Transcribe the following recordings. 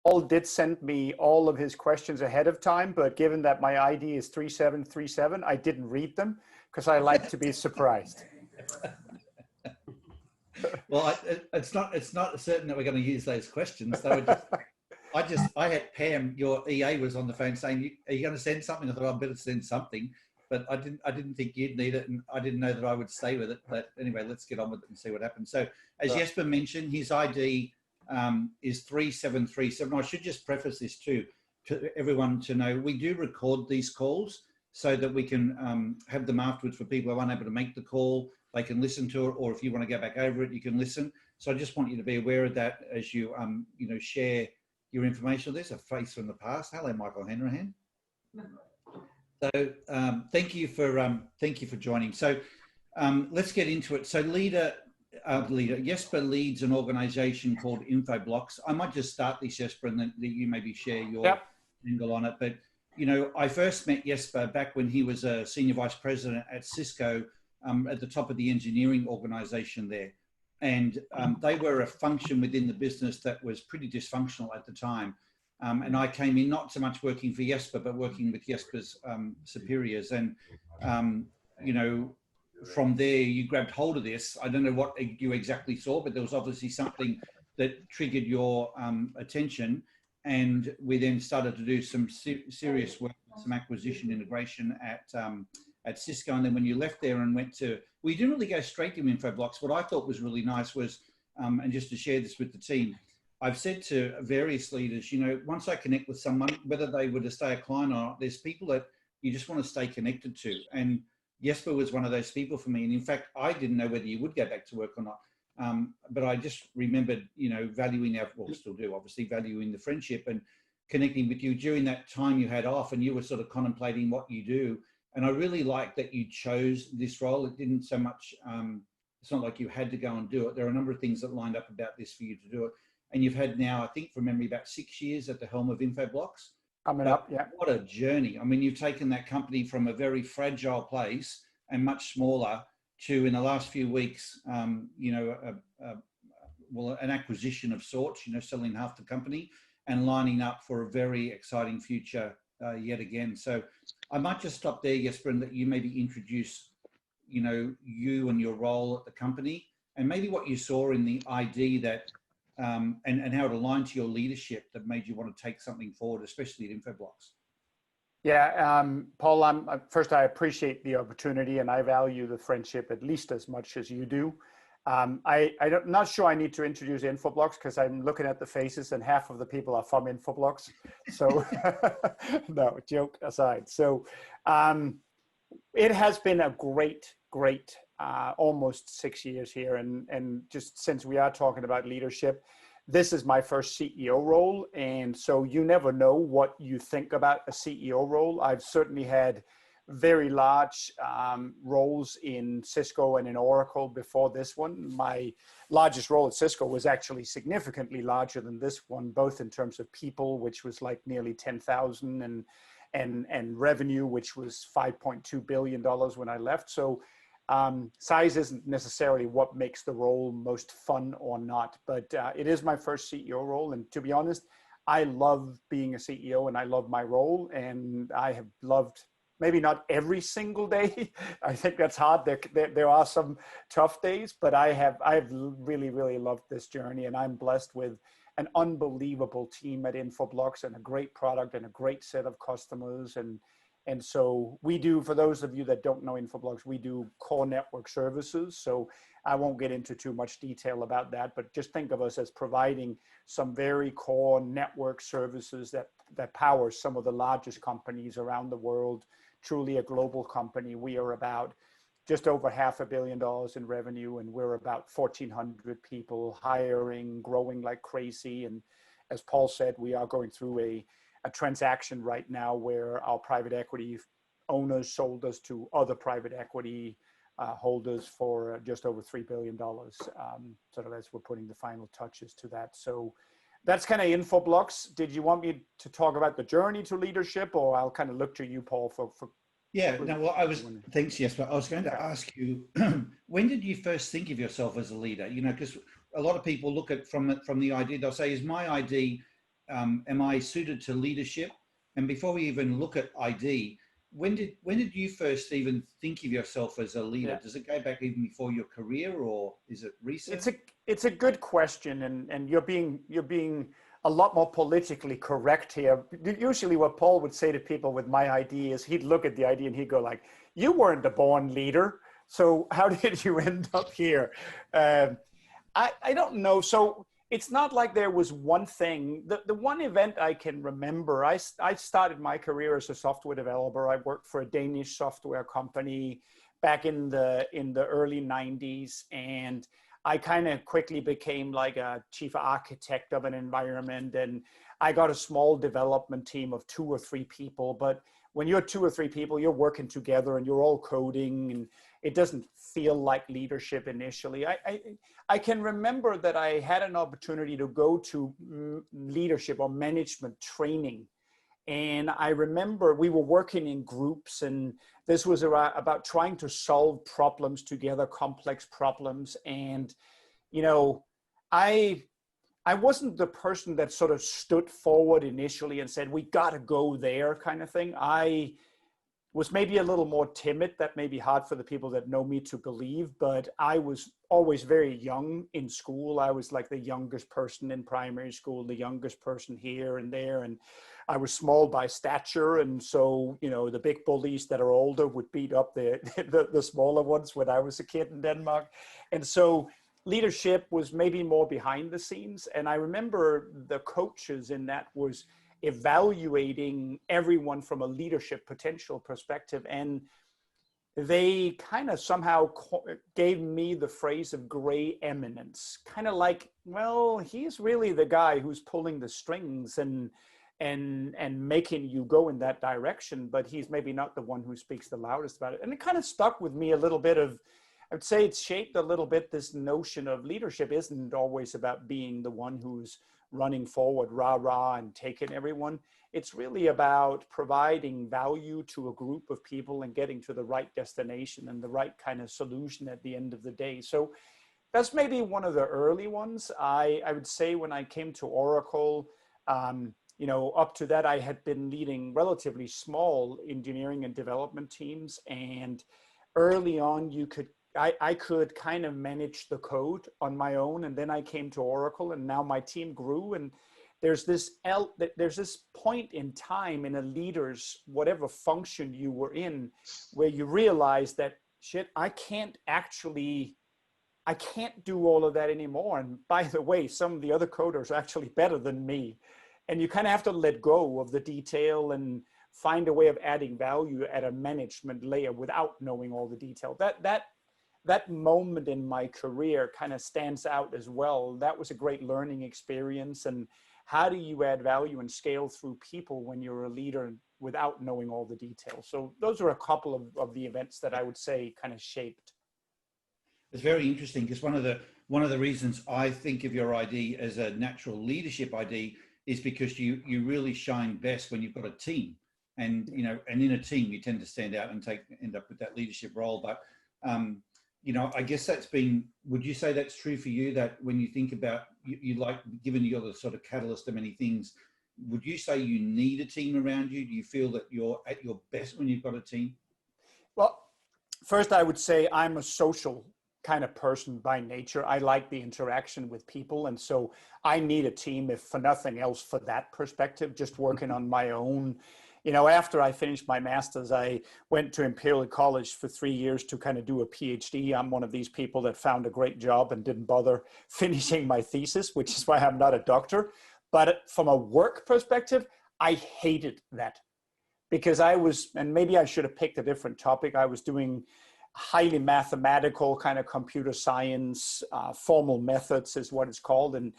Paul did send me all of his questions ahead of time, but given that my ID is 3737, I didn't read them because I like to be surprised. Well, it's not certain that we're going to use those questions. They were I had Pam, your EA, was on the phone saying, "Are you going to send something?" I thought, "I better send something," but I didn't think you'd need it, and I didn't know that I would stay with it. But anyway, let's get on with it and see what happens. So, as Jesper mentioned, his ID is 3737. I should just preface this too, to everyone to know we do record these calls so that we can have them afterwards for people who are unable to make the call. They can listen to it, or if you want to go back over it, you can listen. So I just want you to be aware of that as you share your information. There's a face from the past. Hello, Michael Hanrahan. So thank you for joining. So let's get into it. So Jesper leads an organisation called Infoblox. I might just start this, Jesper, and then you maybe share your angle on it. But I first met Jesper back when he was a senior vice president at Cisco, at the top of the engineering organisation there. And they were a function within the business that was pretty dysfunctional at the time. And I came in not so much working for Jesper, but working with Jesper's superiors. And, from there, you grabbed hold of this. I don't know what you exactly saw, but there was obviously something that triggered your attention. And we then started to do some serious work, some acquisition integration at Cisco. And then when you left there and went to, we didn't really go straight to Infoblox. What I thought was really nice was, and just to share this with the team, I've said to various leaders, once I connect with someone, whether they were to stay a client or not, there's people that you just want to stay connected to. And Jesper was one of those people for me. And in fact, I didn't know whether you would go back to work or not. But I just remembered, valuing still do, obviously, valuing the friendship and connecting with you during that time you had off, and you were sort of contemplating what you do. And I really like that you chose this role. It didn't so much, it's not like you had to go and do it. There are a number of things that lined up about this for you to do it. And you've had now, I think from memory, about 6 years at the helm of Infoblox. Coming up, yeah. What a journey. I mean, you've taken that company from a very fragile place and much smaller to, in the last few weeks, an acquisition of sorts, selling half the company and lining up for a very exciting future yet again. So I might just stop there, Jesper, and that you maybe introduce, you and your role at the company, and maybe what you saw in the ID that, and how it aligned to your leadership that made you want to take something forward, especially at Infoblox. Yeah, Paul, first, I appreciate the opportunity, and I value the friendship at least as much as you do. I'm not sure I need to introduce Infoblox because I'm looking at the faces and half of the people are from Infoblox. So no, joke aside. So it has been a great almost 6 years here. And just since we are talking about leadership, this is my first CEO role. And so you never know what you think about a CEO role. I've certainly had very large roles in Cisco and in Oracle before this one. My largest role at Cisco was actually significantly larger than this one, both in terms of people, which was like nearly 10,000, and revenue, which was $5.2 billion when I left. So size isn't necessarily what makes the role most fun or not, but it is my first CEO role. And to be honest, I love being a CEO and I love my role, and I have loved, maybe not every single day. I think that's hard. There are some tough days, but I've really, really loved this journey, and I'm blessed with an unbelievable team at Infoblox and a great product and a great set of customers. And so we do, for those of you that don't know Infoblox, we do core network services. So I won't get into too much detail about that, but just think of us as providing some very core network services that power some of the largest companies around the world. Truly a global company. We are about just over $500 million in revenue, and we're about 1,400 people, hiring, growing like crazy. And as Paul said, we are going through a transaction right now where our private equity owners sold us to other private equity holders for just over $3 billion. Sort of as we're putting the final touches to that. So that's kind of Infoblox. Did you want me to talk about the journey to leadership, or I'll kind of look to you, Paul, for yeah, no, well, thanks, Jesper. I was going to ask you, when did you first think of yourself as a leader? Because a lot of people look at from the ID, they'll say, is my ID am I suited to leadership? And before we even look at ID, when did you first even think of yourself as a leader? Yeah. Does it go back even before your career, or is it recent? It's a good question, and you're being a lot more politically correct here. Usually what Paul would say to people with my ID is he'd look at the ID and he'd go like, you weren't a born leader, so how did you end up here? I don't know. So it's not like there was one thing. The one event I can remember, I started my career as a software developer. I worked for a Danish software company back in the early 90s, and I kind of quickly became like a chief architect of an environment, and I got a small development team of 2 or 3 people. But when you're 2 or 3 people, you're working together and you're all coding, and it doesn't feel like leadership initially. I can remember that I had an opportunity to go to leadership or management training. And I remember we were working in groups, and this was about trying to solve problems together, complex problems. And, you know, I wasn't the person that sort of stood forward initially and said, we got to go there kind of thing. I was maybe a little more timid. That may be hard for the people that know me to believe, but I was always very young in school. I was like the youngest person in primary school, the youngest person here and there. And I was small by stature. And so, you know, the big bullies that are older would beat up the smaller ones when I was a kid in Denmark. And so leadership was maybe more behind the scenes. And I remember the coaches in that was evaluating everyone from a leadership potential perspective. And they kind of somehow gave me the phrase of gray eminence, kind of like, well, he's really the guy who's pulling the strings and making you go in that direction, but he's maybe not the one who speaks the loudest about it. And it kind of stuck with me a little bit of, I would say it's shaped a little bit this notion of leadership isn't always about being the one who's running forward, rah, and taking everyone. It's really about providing value to a group of people and getting to the right destination and the right kind of solution at the end of the day. So that's maybe one of the early ones. I would say when I came to Oracle, you know, up to that, I had been leading relatively small engineering and development teams. And early on, I could kind of manage the code on my own. And then I came to Oracle, and now my team grew. And there's this point in time in a leader's whatever function you were in, where you realize that shit, I can't do all of that anymore. And by the way, some of the other coders are actually better than me. And you kind of have to let go of the detail and find a way of adding value at a management layer without knowing all the detail. That moment in my career kind of stands out as well. That was a great learning experience. And how do you add value and scale through people when you're a leader without knowing all the details? So those are a couple of the events that I would say kind of shaped. It's very interesting, because one of the reasons I think of your ID as a natural leadership ID is because you really shine best when you've got a team. And, you know, and in a team, you tend to stand out and end up with that leadership role. But, you know, I guess would you say that's true for you, that when you think about, you like, given you're the sort of catalyst of many things, would you say you need a team around you? Do you feel that you're at your best when you've got a team? Well, first I would say I'm a social kind of person by nature. I like the interaction with people. And so I need a team, if for nothing else, for that perspective. Just working on my own. You know, after I finished my master's, I went to Imperial College for 3 years to kind of do a PhD. I'm one of these people that found a great job and didn't bother finishing my thesis, which is why I'm not a doctor. But from a work perspective, I hated that, because I was, and maybe I should have picked a different topic. I was doing highly mathematical kind of computer science, formal methods is what it's called. And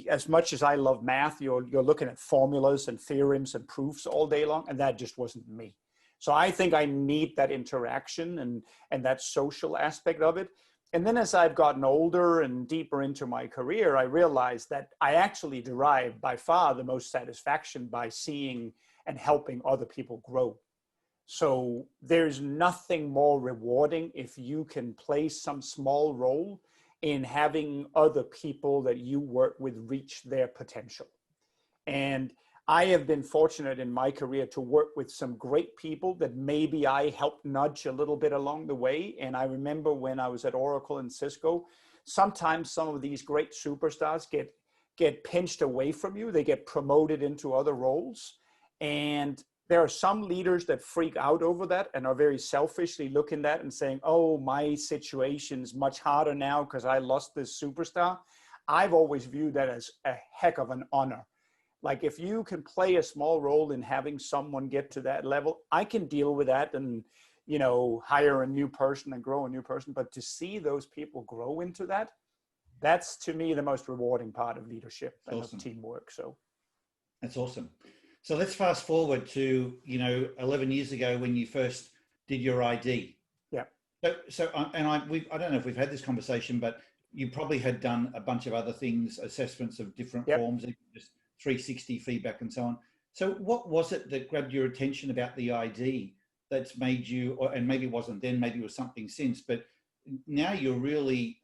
as much as I love math, you're looking at formulas and theorems and proofs all day long, and that just wasn't me. So I think I need that interaction and that social aspect of it. And then as I've gotten older and deeper into my career, I realized that I actually derive by far the most satisfaction by seeing and helping other people grow. So there's nothing more rewarding if you can play some small role in having other people that you work with reach their potential. And I have been fortunate in my career to work with some great people that maybe I helped nudge a little bit along the way. And I remember when I was at Oracle and Cisco, sometimes some of these great superstars get pinched away from you. They get promoted into other roles. And there are some leaders that freak out over that and are very selfishly looking at that and saying, oh, my situation's much harder now because I lost this superstar. I've always viewed that as a heck of an honor. Like, if you can play a small role in having someone get to that level, I can deal with that and, you know, hire a new person and grow a new person. But to see those people grow into that, that's to me the most rewarding part of leadership and of teamwork. So that's awesome. So let's fast forward to, 11 years ago when you first did your ID. Yeah. So I don't know if we've had this conversation, but you probably had done a bunch of other things, assessments of different forms, just 360 feedback and so on. So what was it that grabbed your attention about the ID that's made you, and maybe it wasn't then, maybe it was something since, but now you're really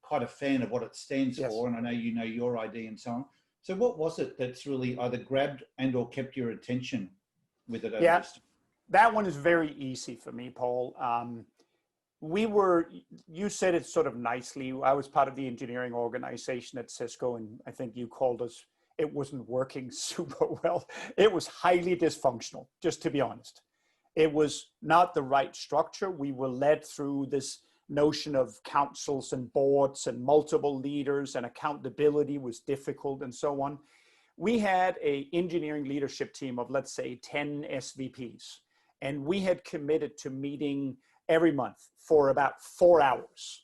quite a fan of what it stands for, and I know you know your ID and so on. So what was it that's really either grabbed and or kept your attention with it? That one is very easy for me, Paul. You said it sort of nicely. I was part of the engineering organization at Cisco, and I think you called us, it wasn't working super well. It was highly dysfunctional, just to be honest. It was not the right structure. We were led through this notion of councils and boards and multiple leaders, and accountability was difficult and so on. We had an engineering leadership team of, let's say, 10 SVPs, and we had committed to meeting every month for about 4 hours.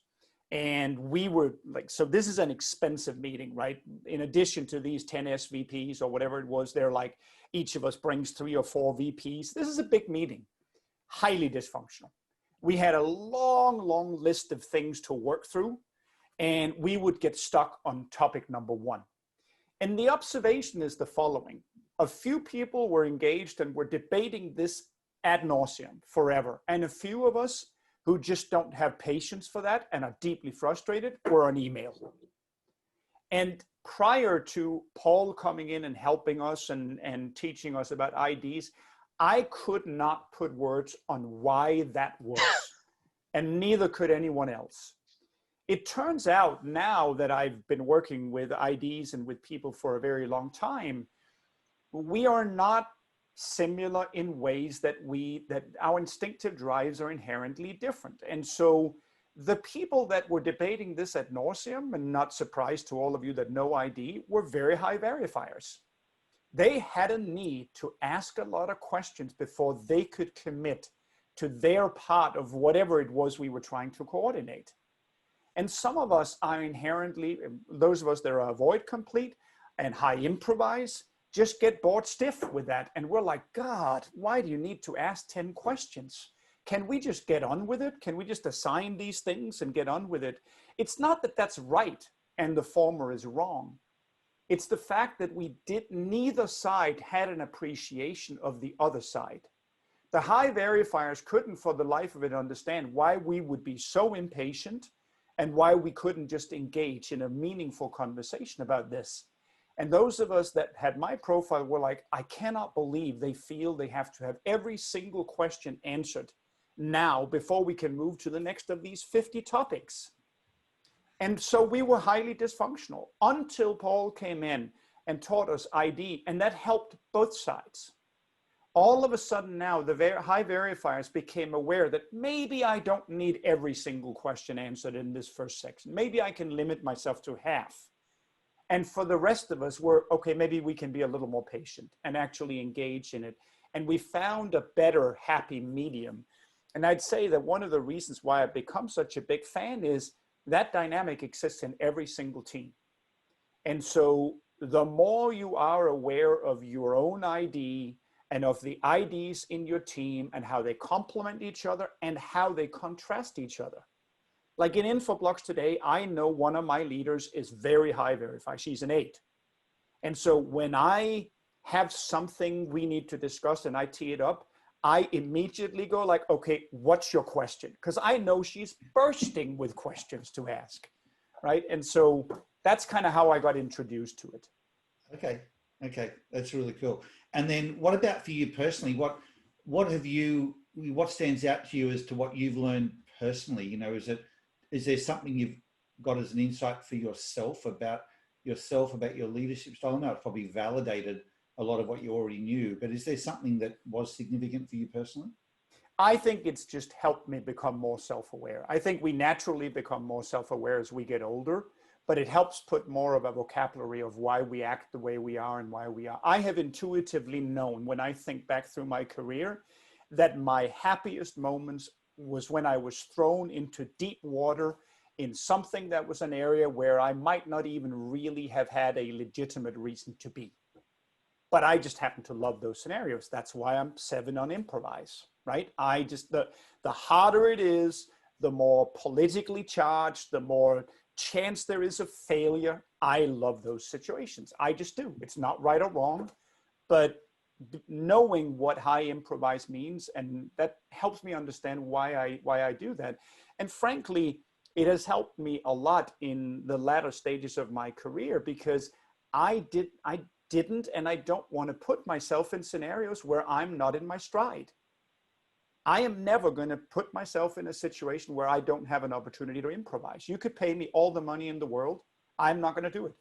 And we were like, so this is an expensive meeting, right? In addition to these 10 SVPs or whatever it was, they're like, each of us brings 3 or 4 VPs. This is a big meeting, highly dysfunctional. We had a long list of things to work through, and we would get stuck on topic number 1. And the observation is the following. A few people were engaged and were debating this ad nauseum forever. And a few of us who just don't have patience for that and are deeply frustrated were on email. And prior to Paul coming in and helping us and teaching us about IDs, I could not put words on why that was, and neither could anyone else. It turns out now that I've been working with IDs and with people for a very long time, we are not similar in ways that our instinctive drives are inherently different. And so the people that were debating this ad nauseum, and not surprised to all of you that know ID, were very high verifiers. They had a need to ask a lot of questions before they could commit to their part of whatever it was we were trying to coordinate. And some of us are inherently, those of us that are avoid complete and high improvise, just get bored stiff with that. And we're like, God, why do you need to ask 10 questions? Can we just get on with it? Can we just assign these things and get on with it? It's not that that's right and the former is wrong. It's the fact that neither side had an appreciation of the other side. The high verifiers couldn't for the life of it understand why we would be so impatient and why we couldn't just engage in a meaningful conversation about this. And those of us that had my profile were like, I cannot believe they feel they have to have every single question answered now before we can move to the next of these 50 topics. And so we were highly dysfunctional until Paul came in and taught us ID, and that helped both sides. All of a sudden now, the high verifiers became aware that maybe I don't need every single question answered in this first section. Maybe I can limit myself to half. And for the rest of us, okay, maybe we can be a little more patient and actually engage in it. And we found a better, happy medium. And I'd say that one of the reasons why I've become such a big fan is that dynamic exists in every single team. And so the more you are aware of your own ID and of the IDs in your team and how they complement each other and how they contrast each other. Like in Infoblox today, I know one of my leaders is very high verified. She's an 8. And so when I have something we need to discuss and I tee it up, I immediately go like, okay, what's your question? Because I know she's bursting with questions to ask, right? And so that's kind of how I got introduced to it. Okay. Okay, that's really cool. And then what about for you personally? What stands out to you as to what you've learned personally? You know, is there something you've got as an insight for yourself, about your leadership style? No, it's probably validated a lot of what you already knew, but is there something that was significant for you personally? I think it's just helped me become more self-aware. I think we naturally become more self-aware as we get older, but it helps put more of a vocabulary of why we act the way we are and why we are. I have intuitively known, when I think back through my career, that my happiest moments was when I was thrown into deep water in something that was an area where I might not even really have had a legitimate reason to be. But I just happen to love those scenarios. That's why I'm 7 on improvise, right? The harder it is, the more politically charged, the more chance there is of failure. I love those situations. I just do. It's not right or wrong, but knowing what high improvise means, and that helps me understand why I do that. And frankly, it has helped me a lot in the latter stages of my career, because I didn't and I don't want to put myself in scenarios where I'm not in my stride. I am never going to put myself in a situation where I don't have an opportunity to improvise. You could pay me all the money in the world, I'm not going to do it,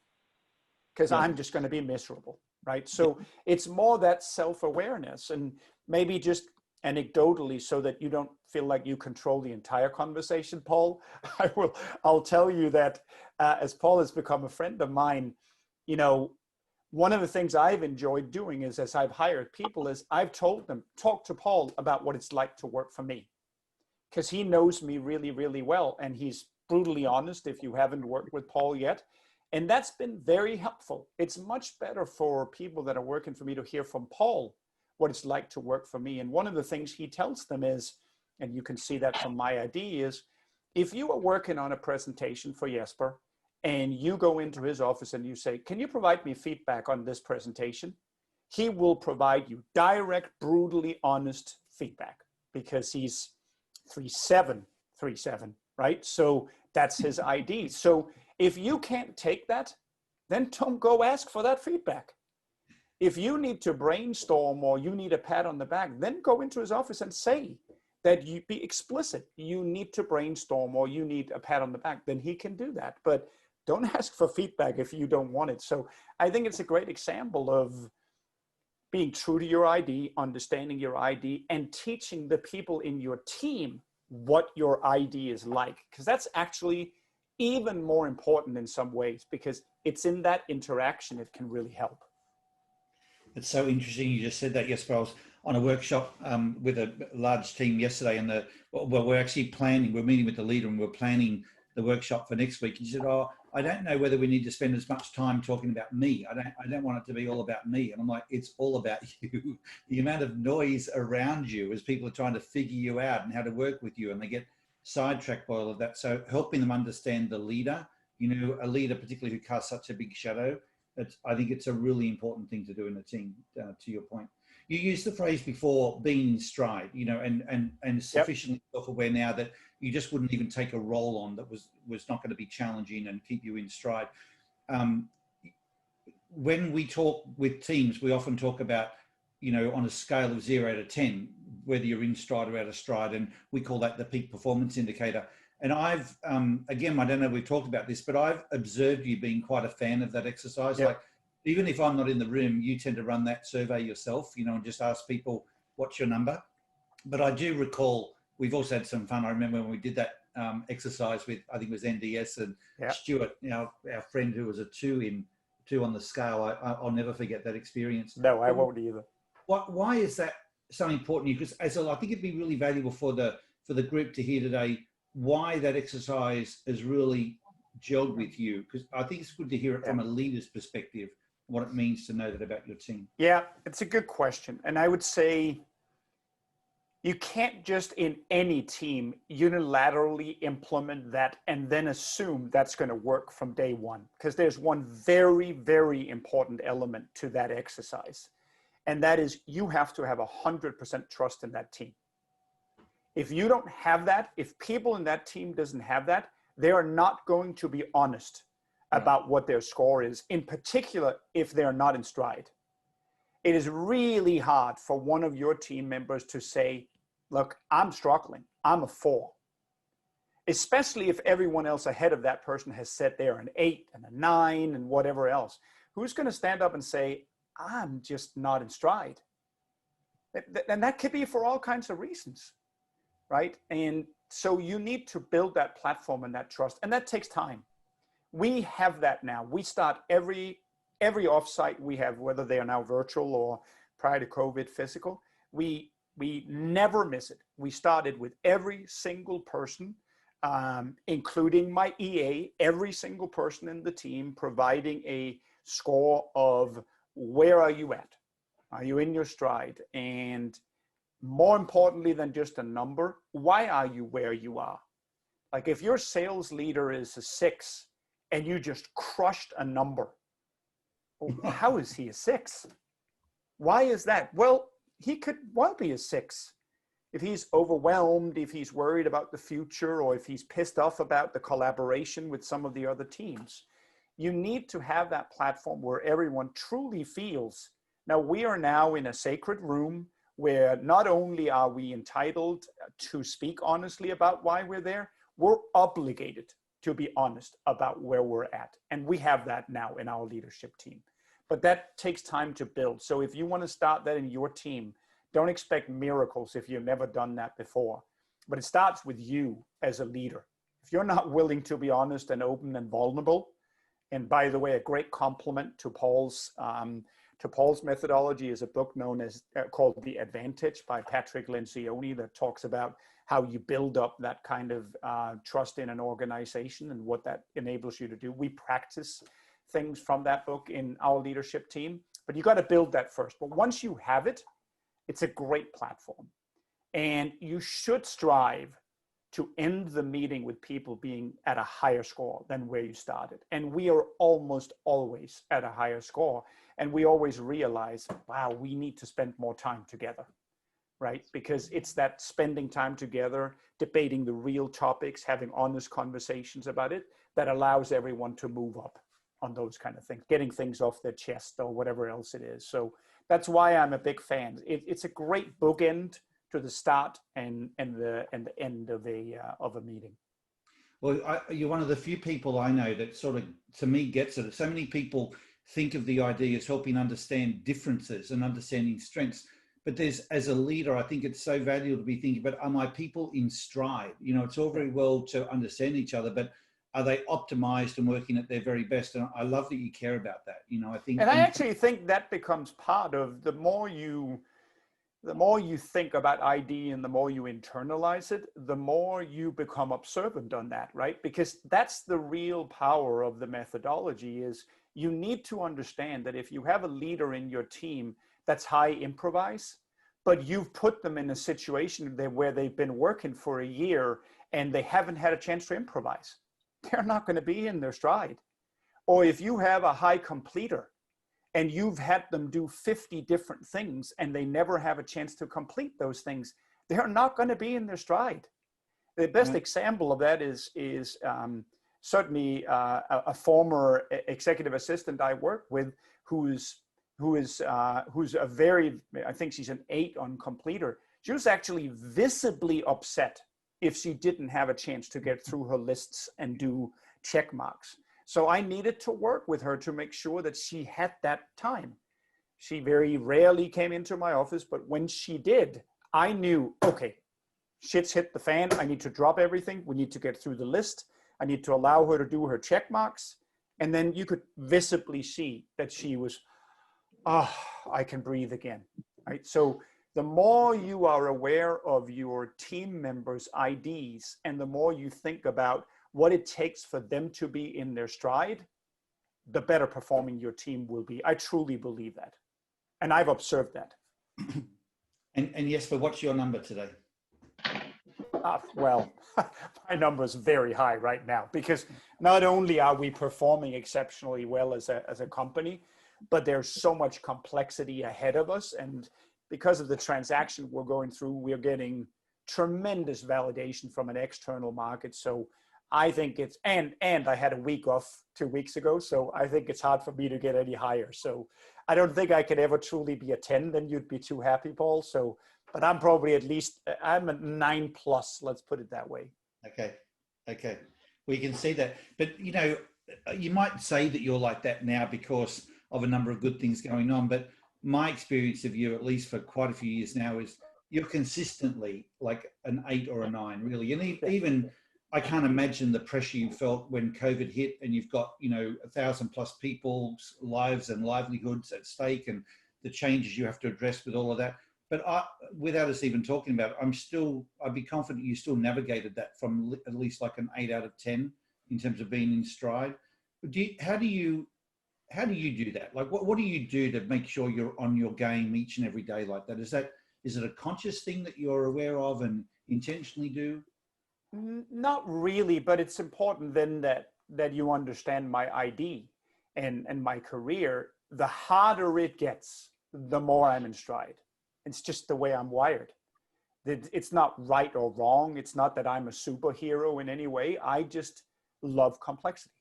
because I'm just going to be miserable, right? So it's more that self-awareness. And maybe just anecdotally, so that you don't feel like you control the entire conversation, Paul, I'll tell you that as Paul has become a friend of mine, you know, one of the things I've enjoyed doing is, as I've hired people, is I've told them, talk to Paul about what it's like to work for me, because he knows me really, really well. And he's brutally honest if you haven't worked with Paul yet. And that's been very helpful. It's much better for people that are working for me to hear from Paul what it's like to work for me. And one of the things he tells them is, and you can see that from my ID, is if you are working on a presentation for Jesper, and you go into his office and you say, can you provide me feedback on this presentation? He will provide you direct, brutally honest feedback, because he's 3737, right? So that's his ID. So if you can't take that, then don't go ask for that feedback. If you need to brainstorm or you need a pat on the back, then go into his office and say that, you be explicit. You need to brainstorm or you need a pat on the back, then he can do that. But don't ask for feedback if you don't want it. So I think it's a great example of being true to your ID, understanding your ID, and teaching the people in your team what your ID is like. Because that's actually even more important in some ways, because it's in that interaction it can really help. It's so interesting you just said that. Yes, I was on a workshop with a large team yesterday, and we're actually we're meeting with the leader and we're planning the workshop for next week. He said, oh, I don't know whether we need to spend as much time talking about me. I don't want it to be all about me. And I'm like, it's all about you. The amount of noise around you as people are trying to figure you out and how to work with you, and they get sidetracked by all of that. So helping them understand the leader, you know, a leader particularly who casts such a big shadow, I think it's a really important thing to do in a team, to your point. You used the phrase before, being in stride, you know, and sufficiently self-aware now that you just wouldn't even take a role on that was not going to be challenging and keep you in stride. When we talk with teams, we often talk about, you know, on a scale of 0 to 10, whether you're in stride or out of stride, and we call that the peak performance indicator. And I've, again, I don't know if we've talked about this, but I've observed you being quite a fan of that exercise. Like, even if I'm not in the room, you tend to run that survey yourself, you know, and just ask people, what's your number? But I do recall, we've also had some fun. I remember when we did that exercise with, I think it was NDS and Stuart, you know, our friend who was a 2 on the scale. I'll never forget that experience. No, I won't either. Why is that so important to you? Because I think it'd be really valuable for the group to hear today why that exercise has really gelled with you. Because I think it's good to hear it from a leader's perspective, what it means to know that about your team. Yeah, it's a good question. And I would say you can't just in any team unilaterally implement that and then assume that's going to work from day one. Because there's one very, very important element to that exercise. And that is, you have to have 100% trust in that team. If you don't have that, if people in that team doesn't have that, they are not going to be honest about what their score is, in particular, if they're not in stride. It is really hard for one of your team members to say, look, I'm struggling, I'm a 4. Especially if everyone else ahead of that person has said they're an 8 and a 9 and whatever else. Who's going to stand up and say, I'm just not in stride? And that could be for all kinds of reasons, right? And so you need to build that platform and that trust, and that takes time. We have that now. We start every offsite we have, whether they are now virtual or prior to COVID physical, we never miss it. We started with every single person, including my EA, every single person in the team, providing a score of where are you at? Are you in your stride? And more importantly than just a number, why are you where you are? Like if your sales leader is a 6 and you just crushed a number, how is he a 6? Why is that? Well, he could well be a 6. If he's overwhelmed, if he's worried about the future, or if he's pissed off about the collaboration with some of the other teams. You need to have that platform where everyone truly feels, now we are now in a sacred room where not only are we entitled to speak honestly about why we're there, we're obligated to be honest about where we're at. And we have that now in our leadership team. But that takes time to build. So if you want to start that in your team, don't expect miracles if you've never done that before. But it starts with you as a leader. If you're not willing to be honest and open and vulnerable, and by the way, a great compliment to Paul's methodology is a book known as called The Advantage by Patrick Lencioni that talks about how you build up that kind of trust in an organization and what that enables you to do. We practice things from that book in our leadership team, but you got to build that first. But once you have it, it's a great platform. And you should strive to end the meeting with people being at a higher score than where you started. And we are almost always at a higher score. And we always realize, wow, we need to spend more time together, right? Because it's that spending time together, debating the real topics, having honest conversations about it, that allows everyone to move up on those kind of things, getting things off their chest or whatever else it is. So that's why I'm a big fan. It's a great bookend to the start and the end of a meeting. Well, you're one of the few people I know that sort of, to me, gets it. So many people think of the idea as helping understand differences and understanding strengths. But there's, as a leader, I think it's so valuable to be thinking about, are my people in stride? You know, it's all very well to understand each other, but are they optimized and working at their very best? And I love that you care about that. You know, I think, and I actually think that becomes part of the more you think about ID and the more you internalize it, the more you become observant on that, right? Because that's the real power of the methodology. Is you need to understand that if you have a leader in your team that's high improvise, but you've put them in a situation where they've been working for a year and they haven't had a chance to improvise, they're not going to be in their stride. Or if you have a high completer and you've had them do 50 different things and they never have a chance to complete those things, they're not going to be in their stride. The best example of that is certainly a former executive assistant I work with who's a very, I think she's an 8 on completer. She was actually visibly upset if she didn't have a chance to get through her lists and do check marks. So I needed to work with her to make sure that she had that time. She very rarely came into my office, but when she did, I knew, okay, shit's hit the fan. I need to drop everything. We need to get through the list. I need to allow her to do her check marks. And then you could visibly see that she was, I can breathe again, right? So the more you are aware of your team members' IDs and the more you think about what it takes for them to be in their stride, the better performing your team will be. I truly believe that. And I've observed that. And Jesper, what's your number today? Well, my number is very high right now because not only are we performing exceptionally well as a company, but there's so much complexity ahead of us. And because of the transaction we're going through, we're getting tremendous validation from an external market. So I think it's, and I had a week off 2 weeks ago, so I think it's hard for me to get any higher. So I don't think I could ever truly be a 10, then you'd be too happy, Paul. So, but I'm probably at least, I'm a 9+, let's put it that way. Okay. Okay. We can see that. But, you know, you might say that you're like that now because of a number of good things going on. But my experience of you, at least for quite a few years now, is you're consistently like an 8 or a 9, really. And even I can't imagine the pressure you felt when COVID hit and you've got, you know, 1,000+ people's lives and livelihoods at stake and the changes you have to address with all of that. But without us even talking about it, I'd be confident you still navigated that from at least like an 8 out of 10 in terms of being in stride. But how do you do that? Like, what do you do to make sure you're on your game each and every day like that? Is it a conscious thing that you're aware of and intentionally do? Not really, but it's important then that you understand my ID and my career. The harder it gets, the more I'm in stride. It's just the way I'm wired. It's not right or wrong. It's not that I'm a superhero in any way. I just love complexity.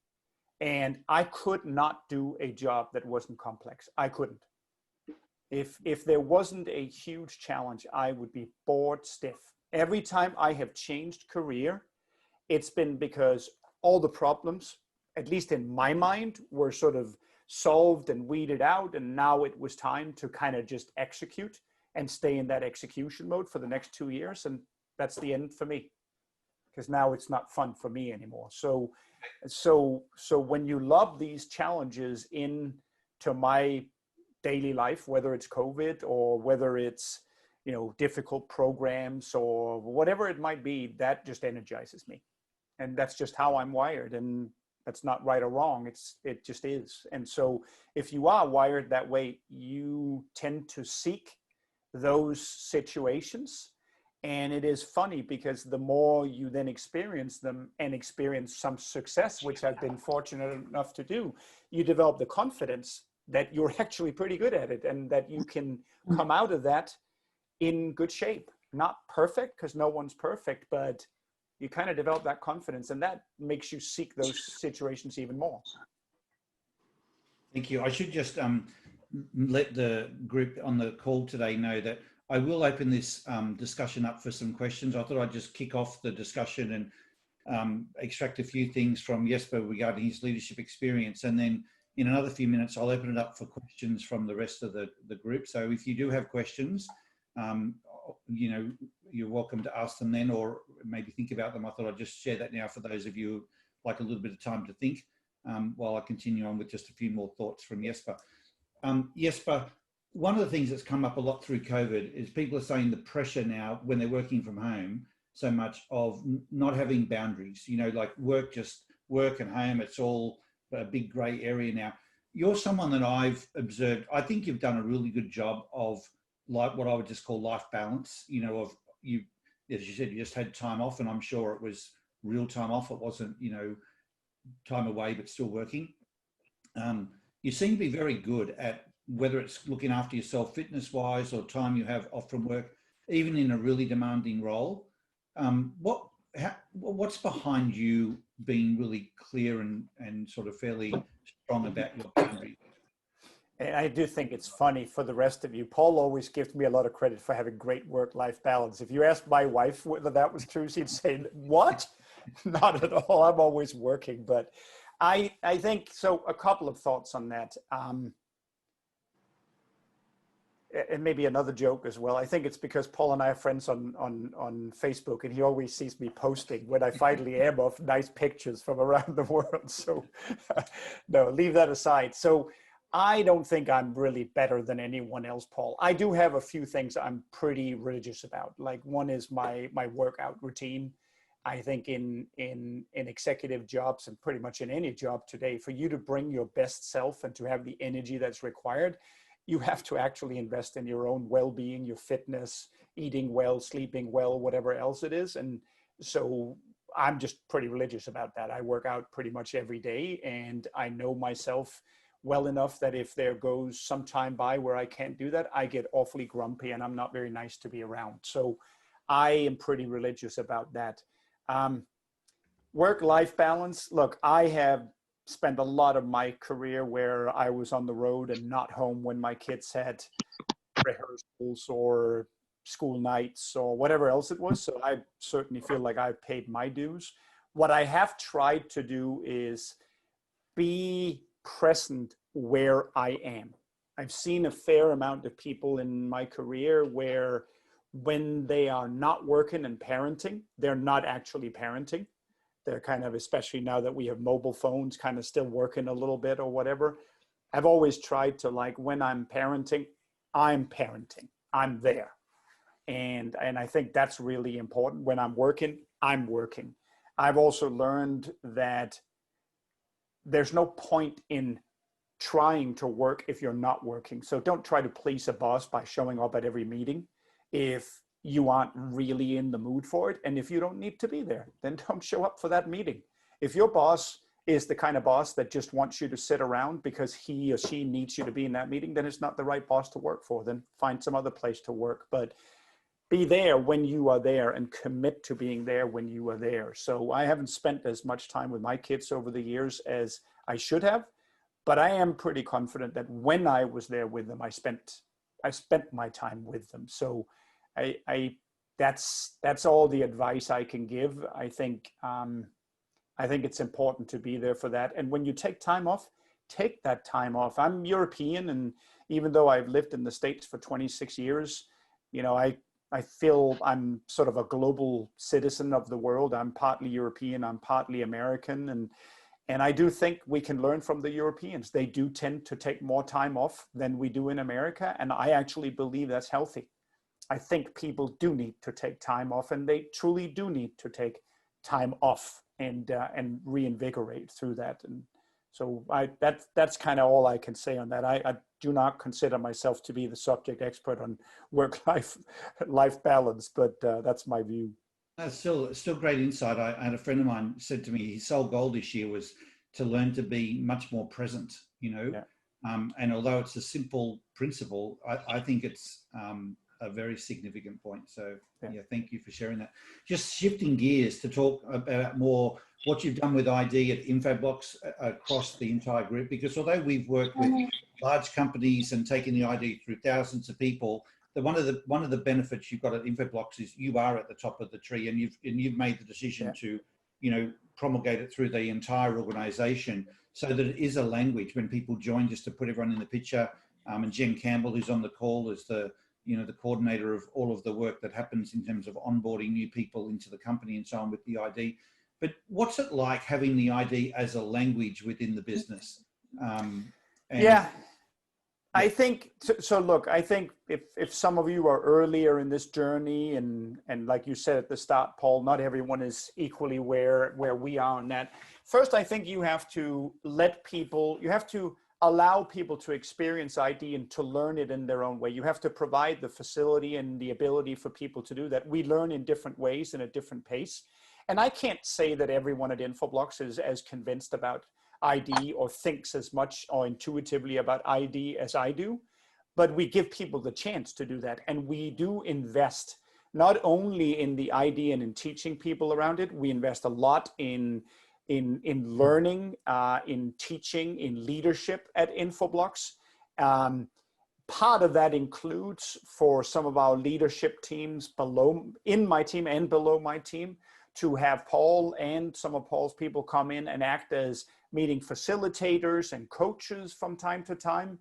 And I could not do a job that wasn't complex. I couldn't. If there wasn't a huge challenge, I would be bored stiff. Every time I have changed career, it's been because all the problems, at least in my mind, were sort of solved and weeded out. And now it was time to kind of just execute and stay in that execution mode for the next 2 years. And that's the end for me, because now it's not fun for me anymore. So when you love these challenges into my daily life, whether it's COVID or whether it's, you know, difficult programs or whatever it might be, that just energizes me. And that's just how I'm wired. And that's not right or wrong. It just is. And so if you are wired that way, you tend to seek those situations. And it is funny because the more you then experience them and experience some success, which I've been fortunate enough to do, you develop the confidence that you're actually pretty good at it and that you can come out of that in good shape. Not perfect, because no one's perfect, but you kind of develop that confidence, and that makes you seek those situations even more. Thank you. I should just let the group on the call today know that I will open this discussion up for some questions. I thought I'd just kick off the discussion and extract a few things from Jesper regarding his leadership experience. And then in another few minutes, I'll open it up for questions from the rest of the group. So if you do have questions, you know, you're welcome to ask them then, or maybe think about them. I thought I'd just share that now for those of you who like a little bit of time to think while I continue on with just a few more thoughts from Jesper. Jesper, one of the things that's come up a lot through COVID is people are saying the pressure now when they're working from home so much of not having boundaries, you know, like work and home, it's all a big grey area now. You're someone that I've observed, I think you've done a really good job of like what I would just call life balance, you know, of you, as you said, you just had time off, and I'm sure it was real time off. It wasn't, you know, time away, but still working. You seem to be very good at whether it's looking after yourself fitness wise or time you have off from work, even in a really demanding role. What's behind you being really clear and sort of fairly strong about your boundaries? And I do think it's funny for the rest of you. Paul always gives me a lot of credit for having great work-life balance. If you asked my wife whether that was true, she'd say, what? Not at all. I'm always working. But I think, so a couple of thoughts on that. And maybe another joke as well. I think it's because Paul and I are friends on Facebook, and he always sees me posting when I finally am of nice pictures from around the world. So no, leave that aside. So I don't think I'm really better than anyone else, Paul. I do have a few things I'm pretty religious about. Like one is my workout routine. I think in executive jobs and pretty much in any job today, for you to bring your best self and to have the energy that's required, you have to actually invest in your own well-being, your fitness, eating well, sleeping well, whatever else it is. And so I'm just pretty religious about that. I work out pretty much every day, and I know myself well enough that if there goes some time by where I can't do that, I get awfully grumpy and I'm not very nice to be around. So I am pretty religious about that. Work-life balance. Look, I have spent a lot of my career where I was on the road and not home when my kids had rehearsals or school nights or whatever else it was. So I certainly feel like I've paid my dues. What I have tried to do is be present where I am. I've seen a fair amount of people in my career where when they are not working and parenting, they're not actually parenting. They're kind of, especially now that we have mobile phones, kind of still working a little bit or whatever. I've always tried to, like, when I'm parenting, I'm parenting. I'm there. And I think that's really important. When I'm working, I'm working. I've also learned that there's no point in trying to work if you're not working. So don't try to please a boss by showing up at every meeting if you aren't really in the mood for it. And if you don't need to be there, then don't show up for that meeting. If your boss is the kind of boss that just wants you to sit around because he or she needs you to be in that meeting, then it's not the right boss to work for. Then find some other place to work. But be there when you are there and commit to being there when you are there. So I haven't spent as much time with my kids over the years as I should have, but I am pretty confident that when I was there with them, I spent my time with them. So that's all the advice I can give. I think it's important to be there for that. And when you take time off, take that time off. I'm European, and even though I've lived in the States for 26 years, you know, I feel I'm sort of a global citizen of the world. I'm partly European, I'm partly American, and I do think we can learn from the Europeans. They do tend to take more time off than we do in America, and I actually believe that's healthy. I think people do need to take time off, and they truly do need to take time off and reinvigorate through that. And so that's kind of all I can say on that. I do not consider myself to be the subject expert on work-life balance, but that's my view. That's still great insight. I had a friend of mine said to me, his sole goal this year was to learn to be much more present, you know. Yeah. And although it's a simple principle, I think it's a very significant point. So yeah, thank you for sharing that. Just shifting gears to talk about more what you've done with ID at Infoblox across the entire group, because although we've worked with large companies and taken the ID through thousands of people, one of the benefits you've got at Infoblox is you are at the top of the tree, and you've made the decision to, you know, promulgate it through the entire organization so that it is a language when people join, just to put everyone in the picture. And Jen Campbell, who's on the call, is the coordinator of all of the work that happens in terms of onboarding new people into the company and so on with the ID. But what's it like having the ID as a language within the business? I think so. Look, I think if some of you are earlier in this journey, and like you said at the start, Paul, not everyone is equally where we are on that. First, I think you have to allow people to experience ID and to learn it in their own way. You have to provide the facility and the ability for people to do that. We learn in different ways and at different pace. And I can't say that everyone at Infoblox is as convinced about ID or thinks as much or intuitively about ID as I do, but we give people the chance to do that. And we do invest not only in the ID and in teaching people around it, we invest a lot in learning, in teaching, in leadership at Infoblox. Part of that includes, for some of our leadership teams in my team and below my team, to have Paul and some of Paul's people come in and act as meeting facilitators and coaches from time to time.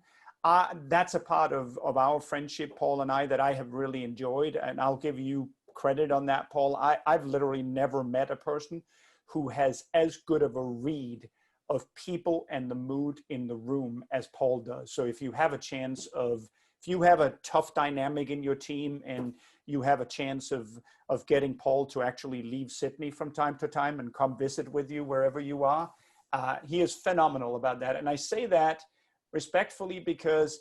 That's a part of our friendship, Paul and I, that I have really enjoyed. And I'll give you credit on that, Paul. I've literally never met a person who has as good of a read of people and the mood in the room as Paul does. So if you have a tough dynamic in your team and you have a chance of getting Paul to actually leave Sydney from time to time and come visit with you wherever you are, he is phenomenal about that. And I say that respectfully because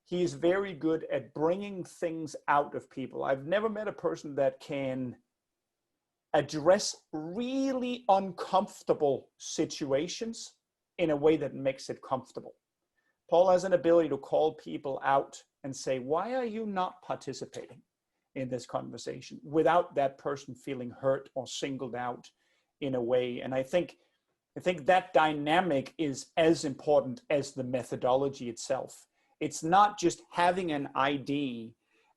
he is very good at bringing things out of people. I've never met a person that can address really uncomfortable situations in a way that makes it comfortable. Paul has an ability to call people out and say, why are you not participating in this conversation, without that person feeling hurt or singled out in a way. And I think that dynamic is as important as the methodology itself. It's not just having an ID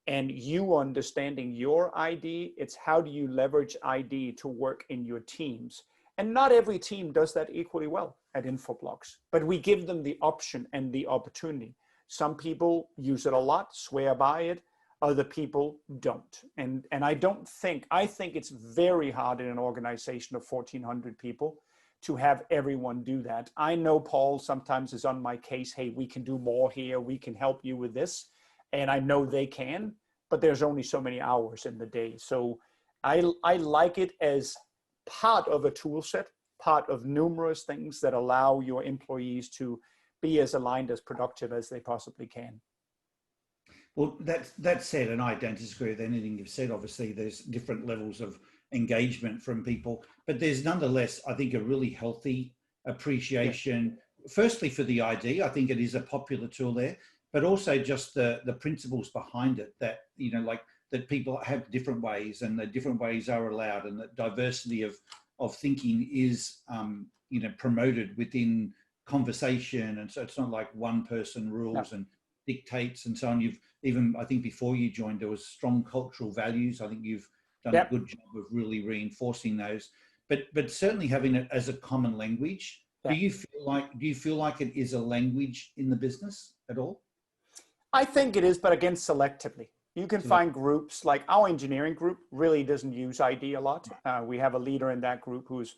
and you understanding your ID, it's how do you leverage ID to work in your teams. And not every team does that equally well at Infoblox, but we give them the option and the opportunity. Some people use it a lot, swear by it, other people don't. And I think it's very hard in an organization of 1,400 people to have everyone do that. I know Paul sometimes is on my case, hey, we can do more here, we can help you with this. And I know they can, but there's only so many hours in the day. So I like it as part of a tool set, part of numerous things that allow your employees to be as aligned, as productive as they possibly can. Well, that said, and I don't disagree with anything you've said. Obviously, there's different levels of engagement from people, but there's nonetheless, I think, a really healthy appreciation, firstly for the ID. I think it is a popular tool there, but also just the principles behind it, that, you know, like that people have different ways and the different ways are allowed, and that diversity of thinking is, you know, promoted within conversation. And so it's not like one person rules and dictates and so on. You've even, I think before you joined, there was strong cultural values. I think you've done a good job of really reinforcing those, but certainly having it as a common language. Do you feel like it is a language in the business at all? I think it is, but again, selectively. You can find groups like our engineering group really doesn't use ID a lot. We have a leader in that group who's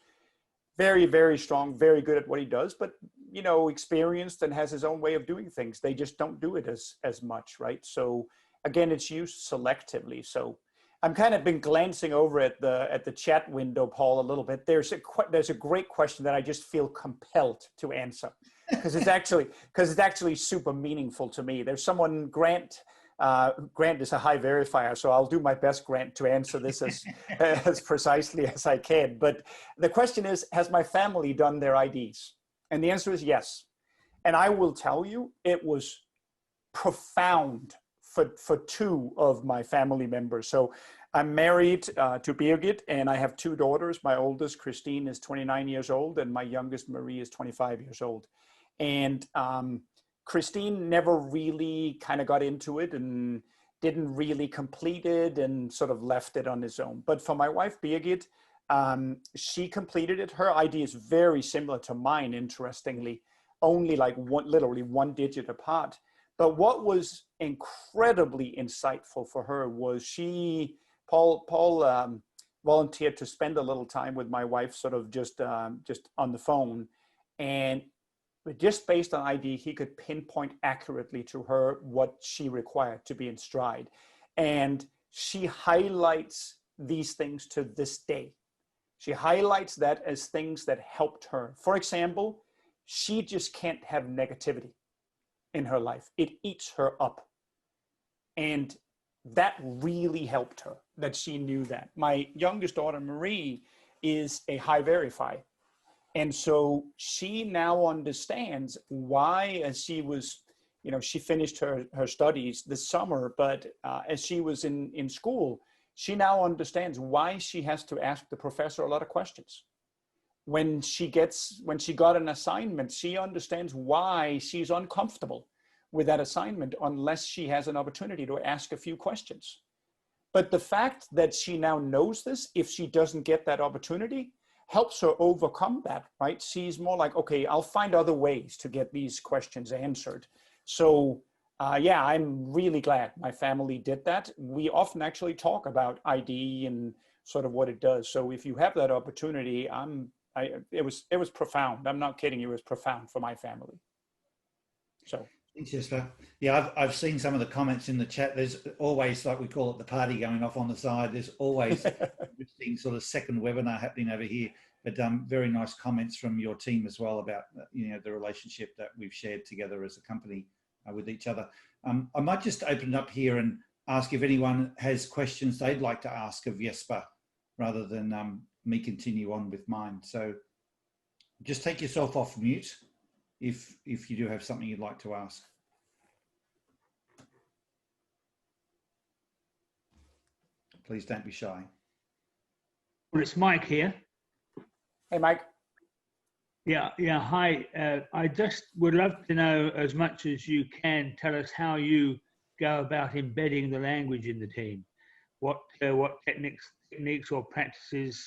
very, very strong, very good at what he does, but, you know, experienced and has his own way of doing things. They just don't do it as much, right? So again, it's used selectively. So I'm kind of been glancing over at the chat window, Paul, a little bit. There's a great question that I just feel compelled to answer because it's actually super meaningful to me. There's someone, Grant is a high verifier, so I'll do my best, Grant, to answer this as precisely as I can. But the question is, has my family done their IDs? And the answer is yes. And I will tell you, it was profound for two of my family members. So I'm married to Birgit, and I have two daughters. My oldest, Christine, is 29 years old, and my youngest, Marie, is 25 years old. And Christine never really kind of got into it and didn't really complete it and sort of left it on his own. But for my wife, Birgit, she completed it. Her ID is very similar to mine, interestingly, only like literally one digit apart. But what was incredibly insightful for her was Paul volunteered to spend a little time with my wife, sort of just on the phone. And just based on ID, he could pinpoint accurately to her what she required to be in stride. And she highlights these things to this day. She highlights that as things that helped her. For example, she just can't have negativity in her life. It eats her up. And that really helped her, that she knew that. My youngest daughter, Marie, is a high verify. And so she now understands why, as she was, you know, she finished her studies this summer, but as she was in school, she now understands why she has to ask the professor a lot of questions. When she got an assignment, she understands why she's uncomfortable with that assignment unless she has an opportunity to ask a few questions. But the fact that she now knows this, if she doesn't get that opportunity, helps her overcome that, right? She's more like, okay, I'll find other ways to get these questions answered. So yeah, I'm really glad my family did that. We often actually talk about ID and sort of what it does. So if you have that opportunity, it was profound. I'm not kidding you, it was profound for my family. So. Thanks, Jesper. Yeah, I've seen some of the comments in the chat. There's always, like we call it, the party going off on the side. There's always interesting sort of second webinar happening over here. But very nice comments from your team as well about, you know, the relationship that we've shared together as a company with each other. I might just open it up here and ask if anyone has questions they'd like to ask of Jesper, rather than me continue on with mine. So just take yourself off mute if you do have something you'd like to ask. Please don't be shy. Well, it's Mike here. Hey, Mike. Yeah. Hi. I just would love to know, as much as you can, tell us how you go about embedding the language in the team. What techniques or practices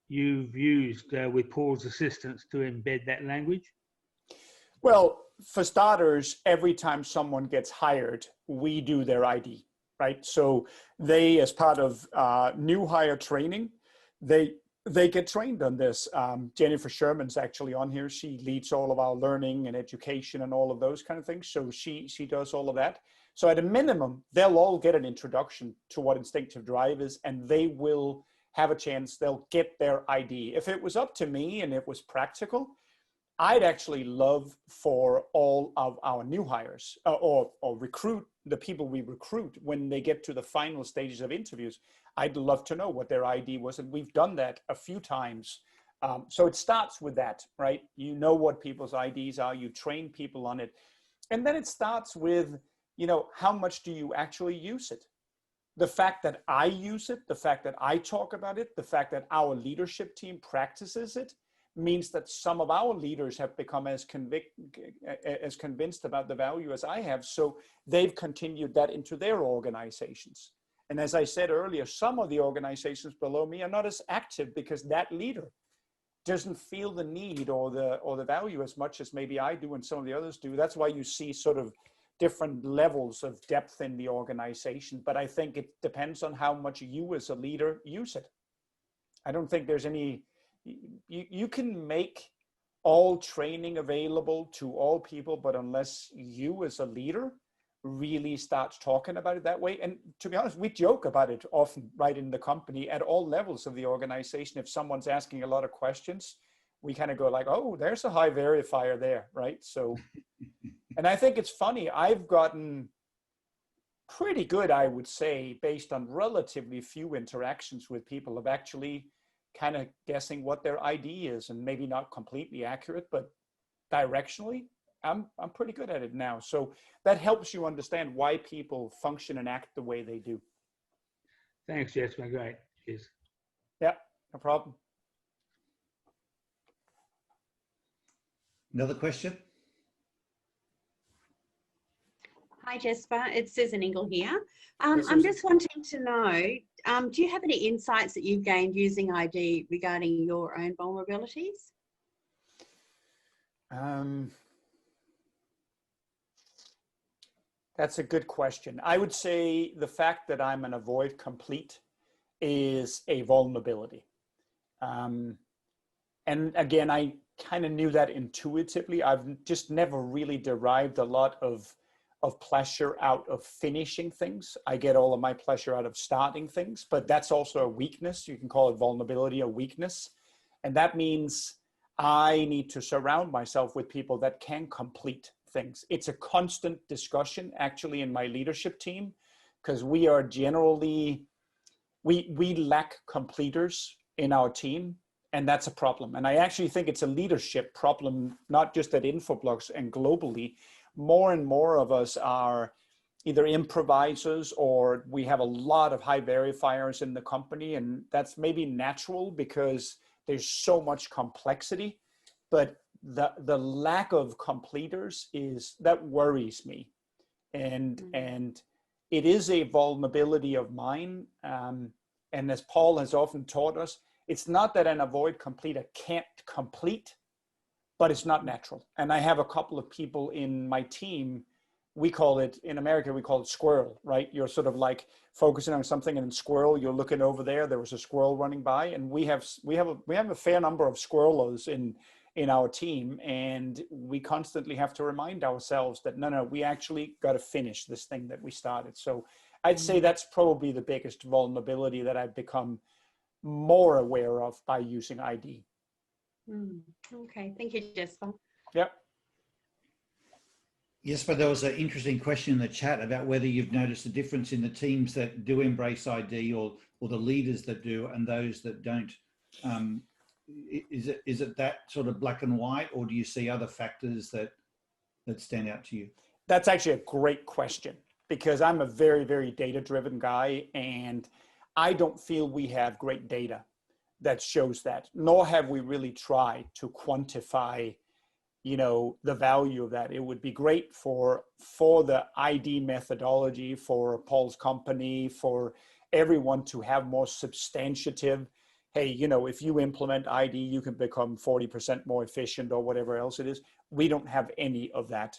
you've used with Paul's assistance to embed that language? Well, for starters, every time someone gets hired, we do their ID, right? So they, as part of new hire training, they get trained on this. Jennifer Sherman's actually on here. She leads all of our learning and education and all of those kind of things. So she does all of that. So at a minimum, they'll all get an introduction to what instinctive drive is, and they will have a chance, they'll get their ID. If it was up to me and it was practical, I'd actually love for all of our new hires or recruit, the people we recruit when they get to the final stages of interviews, I'd love to know what their ID was. And we've done that a few times. So it starts with that, right? You know what people's IDs are, you train people on it. And then it starts with, how much do you actually use it? The fact that I use it, the fact that I talk about it, the fact that our leadership team practices it, means that some of our leaders have become as convinced about the value as I have. So they've continued that into their organizations. And as I said earlier, some of the organizations below me are not as active because that leader doesn't feel the need or the value as much as maybe I do and some of the others do. That's why you see sort of different levels of depth in the organization. But I think it depends on how much you as a leader use it. I don't think there's any, you can make all training available to all people, but unless you as a leader really starts talking about it that way. And to be honest, we joke about it often right in the company at all levels of the organization. If someone's asking a lot of questions, we kind of go like, oh, there's a high verifier there, right? So, and I think it's funny, I've gotten pretty good, I would say, based on relatively few interactions with people, of actually kind of guessing what their ID is, and maybe not completely accurate, but directionally, I'm pretty good at it now. So that helps you understand why people function and act the way they do. Thanks, Jesper. Great. Cheers. Yeah, no problem. Another question? Hi, Jesper. It's Susan Ingle here. Hey, I'm just wanting to know, do you have any insights that you've gained using ID regarding your own vulnerabilities? That's a good question. I would say the fact that I'm an avoid complete is a vulnerability. And again, I kind of knew that intuitively. I've just never really derived a lot of pleasure out of finishing things. I get all of my pleasure out of starting things, but that's also a weakness. You can call it vulnerability or weakness. And that means I need to surround myself with people that can complete things. It's a constant discussion actually in my leadership team, because we are generally, we lack completers in our team, and that's a problem. And I actually think it's a leadership problem, not just at Infoblox and globally. More and more of us are either improvisers, or we have a lot of high verifiers in the company, and that's maybe natural because there's so much complexity, but the lack of completers that worries me. And it is a vulnerability of mine. And as Paul has often taught us, it's not that an avoid completer can't complete, but it's not natural. And I have a couple of people in my team, we call it, in America, we call it squirrel, right? You're sort of like focusing on something, and in squirrel, you're looking over there was a squirrel running by, and we have a fair number of squirrelos in our team, and we constantly have to remind ourselves that no, we actually got to finish this thing that we started. So I'd say that's probably the biggest vulnerability that I've become more aware of by using ID. Okay, thank you, Jesper. Yep. Yes, but there was an interesting question in the chat about whether you've noticed a difference in the teams that do embrace ID, or the leaders that do and those that don't. Is it that sort of black and white, or do you see other factors that stand out to you? That's actually a great question, because I'm a very, very data-driven guy, and I don't feel we have great data. that shows that, nor have we really tried to quantify, you know, the value of that. It would be great for the ID methodology, for Paul's company, for everyone to have more substantive, hey, you know, if you implement ID, you can become 40% more efficient or whatever else it is. We don't have any of that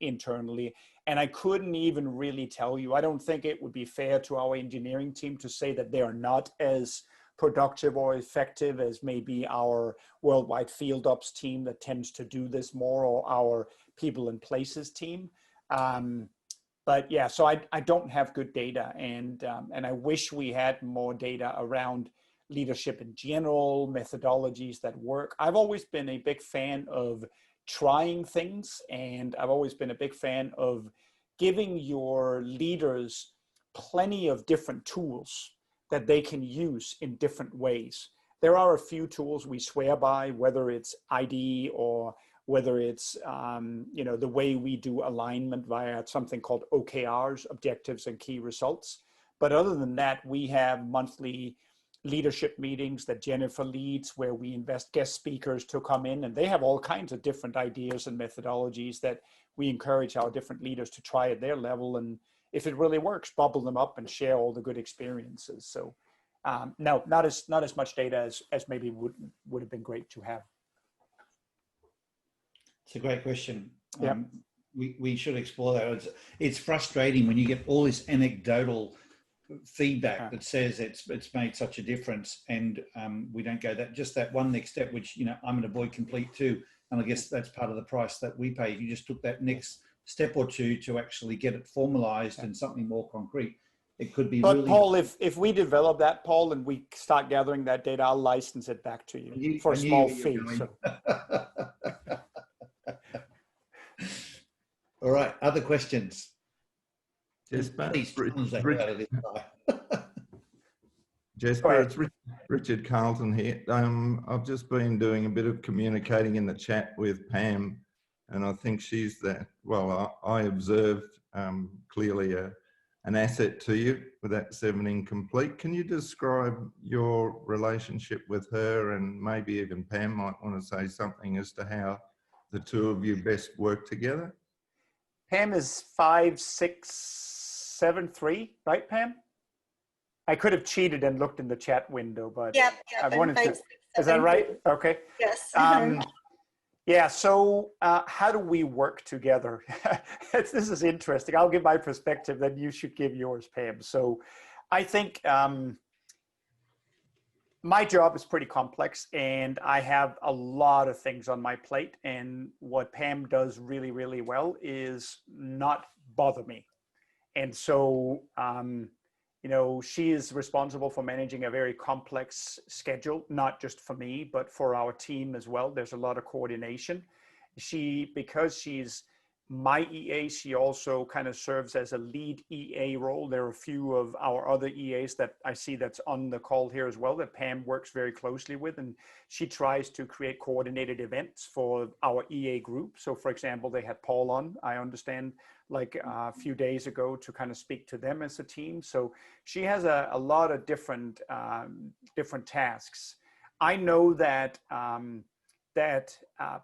internally. And I couldn't even really tell you, I don't think it would be fair to our engineering team to say that they are not as productive or effective as maybe our worldwide field ops team that tends to do this more, or our people in places team. But yeah, so I don't have good data, and I wish we had more data around leadership in general, methodologies that work. I've always been a big fan of trying things, and I've always been a big fan of giving your leaders plenty of different tools that they can use in different ways. There are a few tools we swear by, whether it's ID or whether it's you know, the way we do alignment via something called OKRs, objectives and key results. But other than that, we have monthly leadership meetings that Jennifer leads, where we invest guest speakers to come in, and they have all kinds of different ideas and methodologies that we encourage our different leaders to try at their level, and if it really works, bubble them up and share all the good experiences. So no, not as much data as maybe would have been great to have. It's a great question. Yeah. We should explore that. It's frustrating when you get all this anecdotal feedback that says it's made such a difference, and we don't go that one next step, which, you know, I'm going to avoid complete too. And I guess that's part of the price that we pay. If you just took that next step or two to actually get it formalized and something more concrete, it could be. But really, Paul, if we develop that, Paul, and we start gathering that data, I'll license it back to you for a small fee. So. All right, other questions? Jesper, Jesper, it's Richard Carlton here. I've just been doing a bit of communicating in the chat with Pam, and I think she's that, well, I observed clearly an asset to you with that 7 incomplete. Can you describe your relationship with her, and maybe even Pam might want to say something as to how the two of you best work together? Pam is 5'6", 7'3", right, Pam? I could have cheated and looked in the chat window, but yep, I wanted to. Is that right? Okay. Yes. Yeah. So how do we work together? This is interesting. I'll give my perspective, then you should give yours, Pam. So I think my job is pretty complex, and I have a lot of things on my plate. And what Pam does really, really well is not bother me. And so, you know, she is responsible for managing a very complex schedule, not just for me, but for our team as well. There's a lot of coordination. Because she's my EA, she also kind of serves as a lead EA role. There are a few of our other EAs that I see that's on the call here as well that Pam works very closely with, and she tries to create coordinated events for our EA group. So for example, they had Paul on, I understand, like a few days ago to kind of speak to them as a team. So she has a lot of different tasks. I know that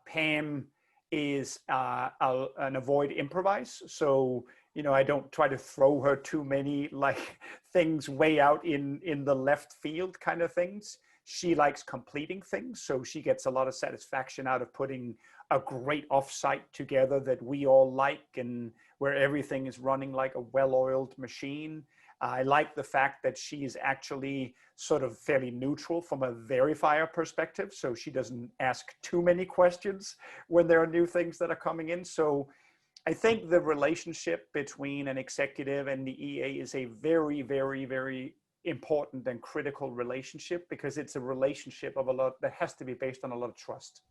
Pam is an avoid improvise. So, you know, I don't try to throw her too many like things way out in the left field kind of things. She likes completing things. So she gets a lot of satisfaction out of putting a great offsite together that we all like, and where everything is running like a well-oiled machine. I like the fact that she is actually sort of fairly neutral from a verifier perspective. So she doesn't ask too many questions when there are new things that are coming in. So I think the relationship between an executive and the EA is a very, very, very important and critical relationship, because it's a relationship of that has to be based on a lot of trust.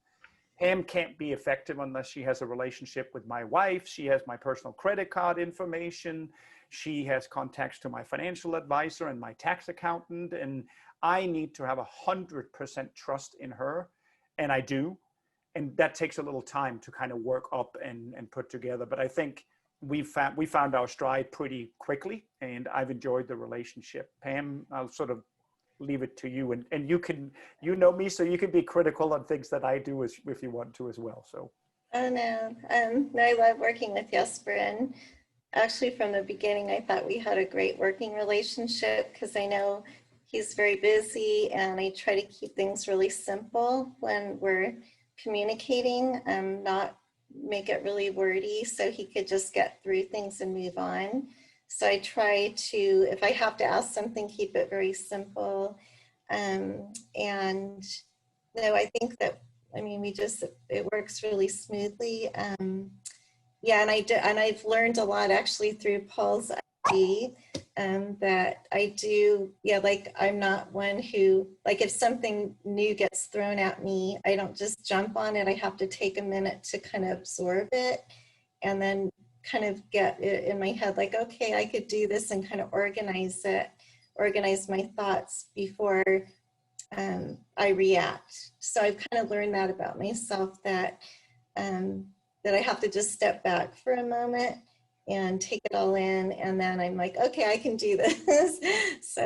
Pam can't be effective unless she has a relationship with my wife. She has my personal credit card information. She has contacts to my financial advisor and my tax accountant. And I need to have 100% trust in her. And I do. And that takes a little time to kind of work up and put together. But I think we found our stride pretty quickly, and I've enjoyed the relationship. Pam, I'll sort of leave it to you. And you can, you know me, so you can be critical on things that I do if you want to as well. So. Oh no, no, I love working with Jesper, and actually from the beginning I thought we had a great working relationship, because I know he's very busy and I try to keep things really simple when we're communicating, not make it really wordy so he could just get through things and move on. So I try to, if I have to ask something, keep it very simple. And no, I think that, I mean, it works really smoothly. Yeah, and I've learned a lot actually through Paul's ID, that I do, yeah, like I'm not one who, like if something new gets thrown at me, I don't just jump on it. I have to take a minute to kind of absorb it and then kind of get it in my head, like, okay, I could do this, and kind of organize my thoughts before I react. So I've kind of learned that about myself, that that I have to just step back for a moment and take it all in, and then I'm like, okay, I can do this. So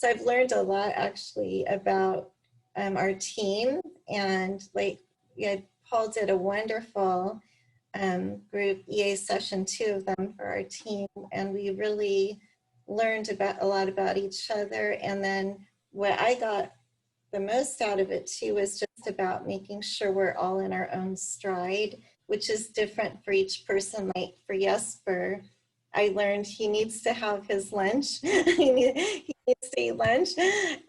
I've learned a lot actually about our team, and like, yeah, Paul did a wonderful group EA session, 2 of them for our team, and we really learned a lot about each other. And then what I got the most out of it too was just about making sure we're all in our own stride, which is different for each person. Like for Jesper, I learned he needs to have his lunch. he needs to eat lunch,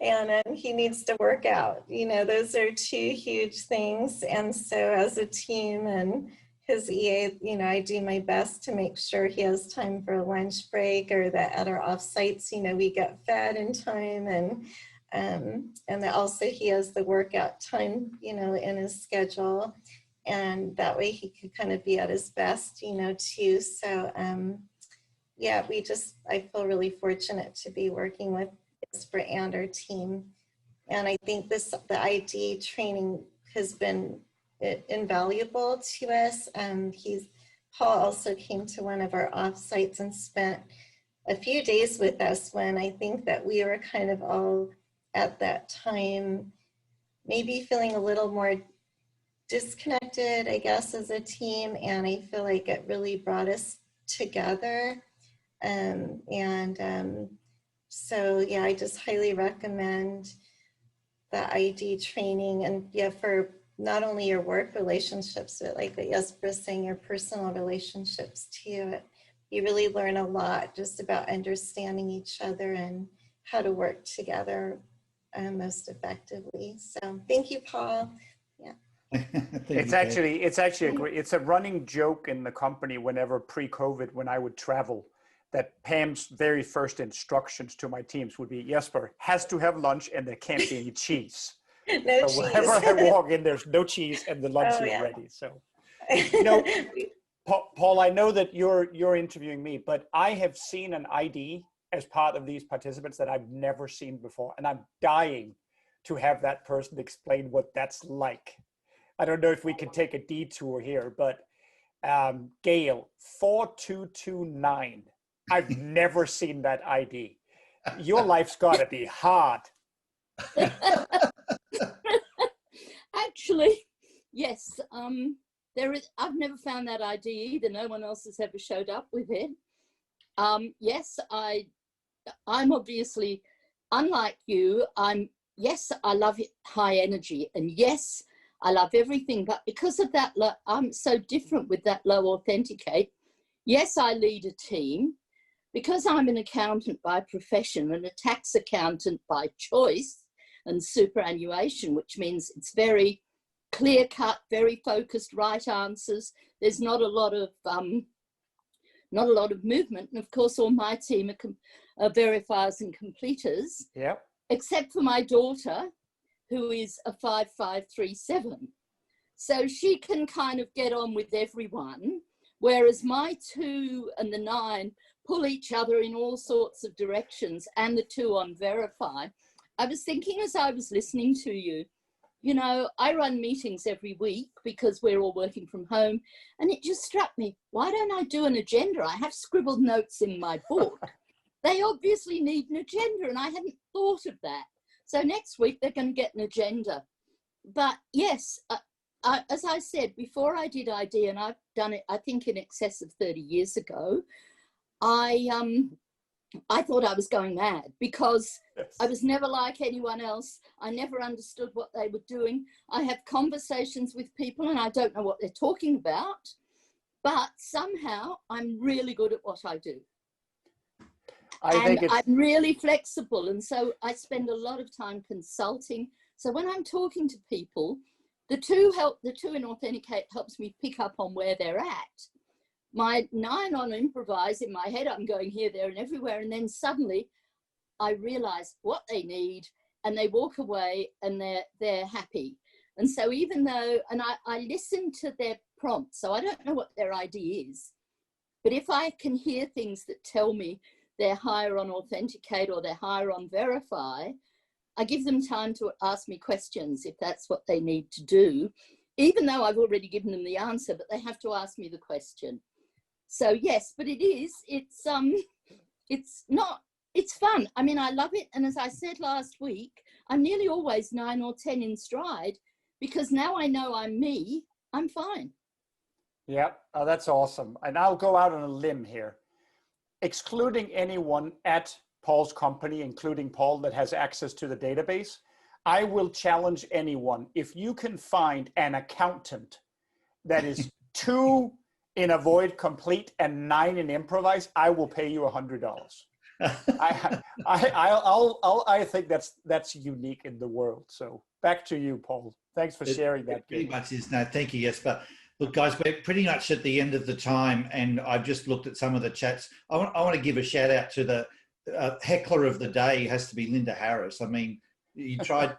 and he needs to work out. You know, those are 2 huge things. And so as a team and his EA, you know, I do my best to make sure he has time for a lunch break, or that at our offsites, you know, we get fed in time, and that also he has the workout time, you know, in his schedule, and that way he could kind of be at his best, you know, too. So yeah, I feel really fortunate to be working with Jesper and our team. And I think the ID training has been invaluable to us. Paul also came to one of our offsites and spent a few days with us, when I think that we were kind of all at that time maybe feeling a little more disconnected, I guess, as a team. And I feel like it really brought us together. So yeah, I just highly recommend the ID training, and yeah, for not only your work relationships, but like what Jesper was saying, your personal relationships too. You really learn a lot just about understanding each other and how to work together most effectively. So thank you, Paul. Yeah. It's actually it's a running joke in the company whenever pre-COVID, when I would travel, that Pam's very first instructions to my teams would be, Jesper has to have lunch and there can't be any cheese. No so cheese. whenever I walk in, there's no cheese and the lunch is ready. So, you know, Paul, I know that you're interviewing me, but I have seen an ID as part of these participants that I've never seen before. And I'm dying to have that person explain what that's like. I don't know if we can take a detour here, but Gail, 4229. I've never seen that ID. Your life's got to be hard. Actually, yes. I've never found that ID either. No one else has ever showed up with it. Yes, I'm obviously, unlike you, yes, I love high energy, and yes, I love everything, but because of that, I'm so different with that low authenticate. Yes, I lead a team. Because I'm an accountant by profession and a tax accountant by choice and superannuation, which means it's very clear cut, very focused, right answers. There's not a lot of movement. And of course, all my team are verifiers and completers. Yeah. Except for my daughter, who is a 5537. So she can kind of get on with everyone, whereas my 2 and the 9 pull each other in all sorts of directions, and the 2 on verify. I was thinking as I was listening to you, you know, I run meetings every week because we're all working from home, and it just struck me, why don't I do an agenda? I have scribbled notes in my book, they obviously need an agenda, and I hadn't thought of that. So next week they're going to get an agenda. But yes, as I said, before I did ID, and I've done it, I think in excess of 30 years ago, I thought I was going mad because I was never like anyone else. I never understood what they were doing. I have conversations with people and I don't know what they're talking about, but somehow I'm really good at what I do. I'm really flexible, and so I spend a lot of time consulting. So when I'm talking to people, the two in Authenticate helps me pick up on where they're at. My 9 on Improvise, in my head, I'm going here, there, and everywhere. And then suddenly I realize what they need, and they walk away and they're happy. And so even though, and I listen to their prompts, so I don't know what their ID is, but if I can hear things that tell me they're higher on Authenticate or they're higher on Verify, I give them time to ask me questions if that's what they need to do, even though I've already given them the answer, but they have to ask me the question. So yes, but it's fun. I mean, I love it. And as I said last week, I'm nearly always 9 or 10 in stride because now I know I'm me, I'm fine. Yeah, oh, that's awesome. And I'll go out on a limb here. Excluding anyone at Paul's company, including Paul, that has access to the database, I will challenge anyone. If you can find an accountant that is 2 in Avoid Complete and 9 in Improvise, I will pay you $100. I think that's unique in the world. So back to you, Paul. Thanks for sharing that. It pretty much is. No, thank you. Yes, but look, guys, we're pretty much at the end of the time, and I've just looked at some of the chats. I want to give a shout out to the heckler of the day. Has to be Linda Harris. I mean, you tried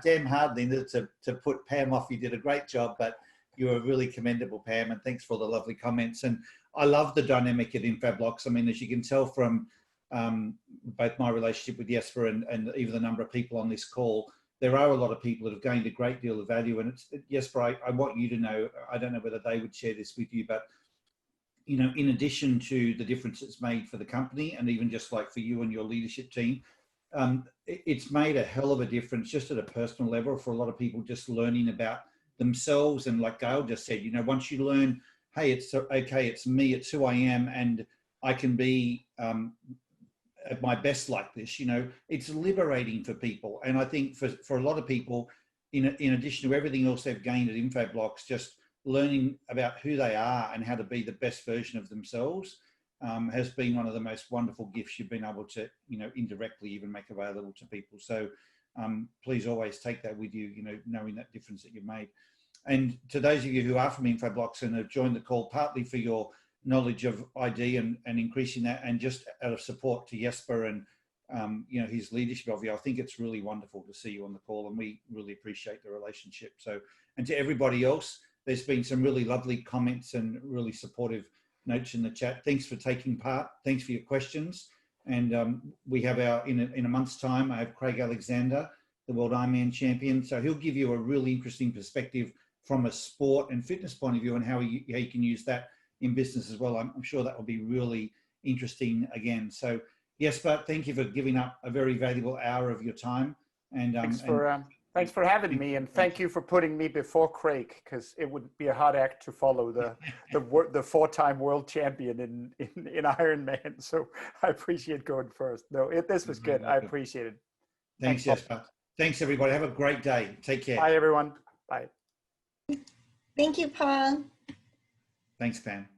damn hard, Linda, to put Pam off. You did a great job, but you were really commendable, Pam, and thanks for the lovely comments. And I love the dynamic at Infoblox. I mean, as you can tell from both my relationship with Jesper and even the number of people on this call, there are a lot of people that have gained a great deal of value. And it's, Jesper, I want you to know, I don't know whether they would share this with you, but you know, in addition to the difference it's made for the company and even just like for you and your leadership team, it's made a hell of a difference just at a personal level for a lot of people just learning about themselves. And like Gail just said, you know, once you learn, hey, it's okay, it's me, it's who I am, and I can be at my best like this, you know, it's liberating for people. And I think for a lot of people, in addition to everything else they've gained at Infoblox, just learning about who they are and how to be the best version of themselves has been one of the most wonderful gifts you've been able to, you know, indirectly even make available to people. So please always take that with you, you know, knowing that difference that you've made. And to those of you who are from Infoblox and have joined the call partly for your knowledge of ID and increasing that, and just out of support to Jesper and you know, his leadership of you, I think it's really wonderful to see you on the call, and we really appreciate the relationship. So, and to everybody else, there's been some really lovely comments and really supportive notes in the chat. Thanks for taking part. Thanks for your questions. And we have in a month's time, I have Craig Alexander, the World Ironman champion. So he'll give you a really interesting perspective from a sport and fitness point of view, and how you can use that in business as well. I'm sure that will be really interesting again. So Jesper, thank you for giving up a very valuable hour of your time. And thanks for having me, and thank you for putting me before Craig, because it would be a hard act to follow the 4-time world champion in Ironman. So I appreciate going first. No, this was good. I appreciate it. Thanks, Jesper. Thanks, everybody. Have a great day. Take care. Bye, everyone. Bye. Thank you, Paul. Thanks, Pam.